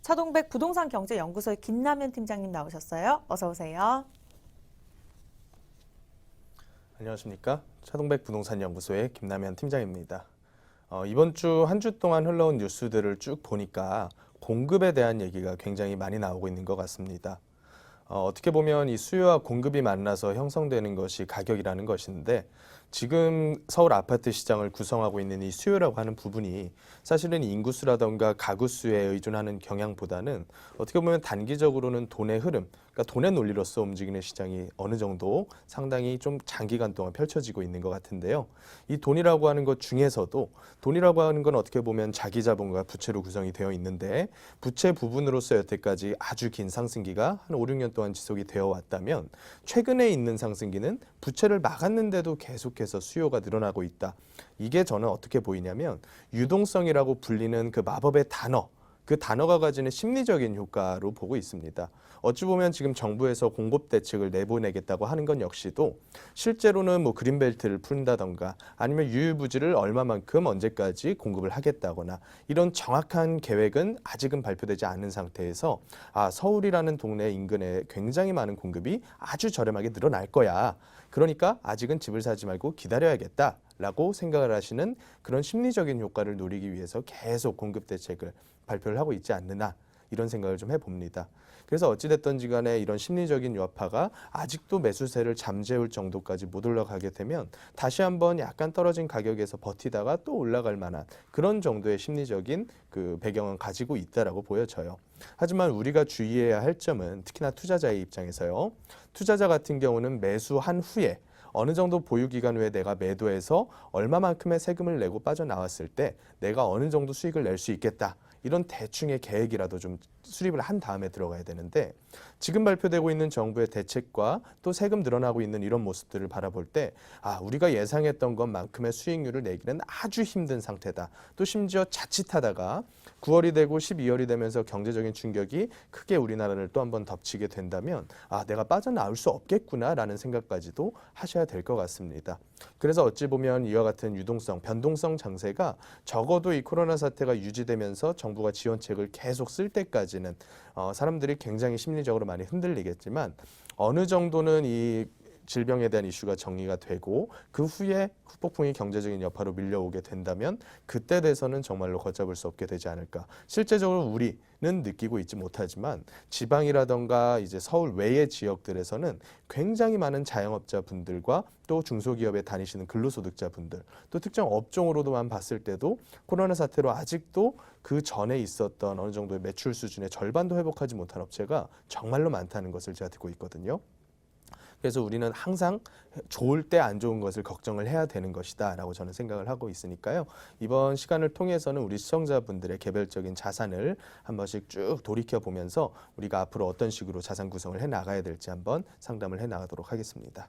차동백 부동산경제연구소의 김남현 팀장님 나오셨어요. 어서 오세요. 안녕하십니까. 차동백 부동산연구소의 김남현 팀장입니다. 이번 주 한 주 동안 흘러온 뉴스들을 쭉 보니까 공급에 대한 얘기가 굉장히 많이 나오고 있는 것 같습니다. 어떻게 보면 이 수요와 공급이 만나서 형성되는 것이 가격이라는 것인데 지금 서울 아파트 시장을 구성하고 있는 이 수요라고 하는 부분이 사실은 인구수라던가 가구수에 의존하는 경향보다는 어떻게 보면 단기적으로는 돈의 흐름, 그러니까 돈의 논리로서 움직이는 시장이 어느 정도 상당히 좀 장기간 동안 펼쳐지고 있는 것 같은데요. 이 돈이라고 하는 것 중에서도 돈이라고 하는 건 어떻게 보면 자기 자본과 부채로 구성이 되어 있는데 부채 부분으로서 여태까지 아주 긴 상승기가 한 5, 6년 동안 지속이 되어 왔다면 최근에 있는 상승기는 부채를 막았는데도 계속해서 수요가 늘어나고 있다. 이게 저는 어떻게 보이냐면 유동성이라고 불리는 그 마법의 단어, 그 단어가 가지는 심리적인 효과로 보고 있습니다. 어찌 보면 지금 정부에서 공급 대책을 내보내겠다고 하는 건 역시도 실제로는 뭐 그린벨트를 푼다던가 아니면 유유부지를 얼마만큼 언제까지 공급을 하겠다거나 이런 정확한 계획은 아직은 발표되지 않은 상태에서 서울이라는 동네 인근에 굉장히 많은 공급이 아주 저렴하게 늘어날 거야. 그러니까 아직은 집을 사지 말고 기다려야겠다라고 생각을 하시는 그런 심리적인 효과를 노리기 위해서 계속 공급 대책을 발표를 하고 있지 않느냐 이런 생각을 좀 해봅니다. 그래서 어찌됐든지 간에 이런 심리적인 여파가 아직도 매수세를 잠재울 정도까지 못 올라가게 되면 다시 한번 약간 떨어진 가격에서 버티다가 또 올라갈 만한 그런 정도의 심리적인 그 배경은 가지고 있다라고 보여져요. 하지만 우리가 주의해야 할 점은 특히나 투자자의 입장에서요. 투자자 같은 경우는 매수한 후에 어느 정도 보유 기간 후에 내가 매도해서 얼마만큼의 세금을 내고 빠져나왔을 때 내가 어느 정도 수익을 낼 수 있겠다. 이런 대충의 계획이라도 좀 수립을 한 다음에 들어가야 되는데 지금 발표되고 있는 정부의 대책과 또 세금 늘어나고 있는 이런 모습들을 바라볼 때 우리가 예상했던 것만큼의 수익률을 내기는 아주 힘든 상태다. 또 심지어 자칫하다가 9월이 되고 12월이 되면서 경제적인 충격이 크게 우리나라를 또 한번 덮치게 된다면 내가 빠져나올 수 없겠구나라는 생각까지도 하셔야 될 것 같습니다. 그래서 어찌 보면 이와 같은 유동성, 변동성 장세가 적어도 이 코로나 사태가 유지되면서 정부가 지원책을 계속 쓸 때까지는 사람들이 굉장히 심리적으로 많이 흔들리겠지만 어느 정도는 이 질병에 대한 이슈가 정리가 되고 그 후에 후폭풍이 경제적인 여파로 밀려오게 된다면 그때 돼서는 정말로 걷잡을 수 없게 되지 않을까. 실제적으로 우리는 느끼고 있지 못하지만 지방이라던가 이제 서울 외의 지역들에서는 굉장히 많은 자영업자분들과 또 중소기업에 다니시는 근로소득자분들 또 특정 업종으로도만 봤을 때도 코로나 사태로 아직도 그 전에 있었던 어느 정도의 매출 수준의 절반도 회복하지 못한 업체가 정말로 많다는 것을 제가 듣고 있거든요. 그래서 우리는 항상 좋을 때 안 좋은 것을 걱정을 해야 되는 것이다 라고 저는 생각을 하고 있으니까요. 이번 시간을 통해서는 우리 시청자분들의 개별적인 자산을 한 번씩 쭉 돌이켜보면서 우리가 앞으로 어떤 식으로 자산 구성을 해나가야 될지 한번 상담을 해나가도록 하겠습니다.